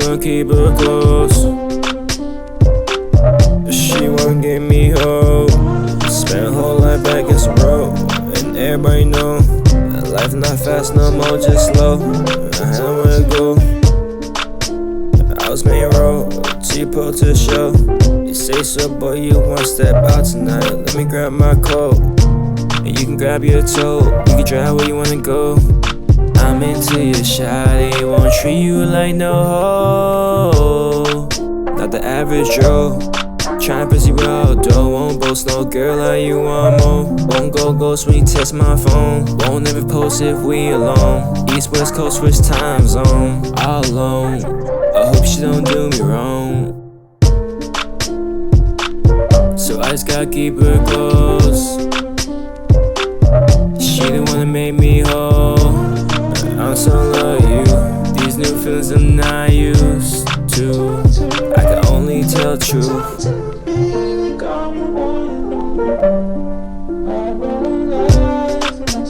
gonna keep her close, but she won't give me hope. Spent whole life back against the road, and everybody know that life not fast no more, just slow. I had nowhere to go. I was main road, T-po to the show. You say so, boy, you wanna step out tonight. Let me grab my coat, and you can grab your toe. You can drive where you wanna go. I'm into your shawty, won't treat you like no hoe. Not the average Joe, tryna pussy with all dough. Won't boast no girl like you want more. Won't go ghost when you text my phone. Won't ever post if we alone. East West Coast switch time zone. All alone, I hope she don't do me wrong. So I just gotta keep her close. She the one that made me whole. I'm so in love with you. These new feelings I'm not used to. I can only tell the truth.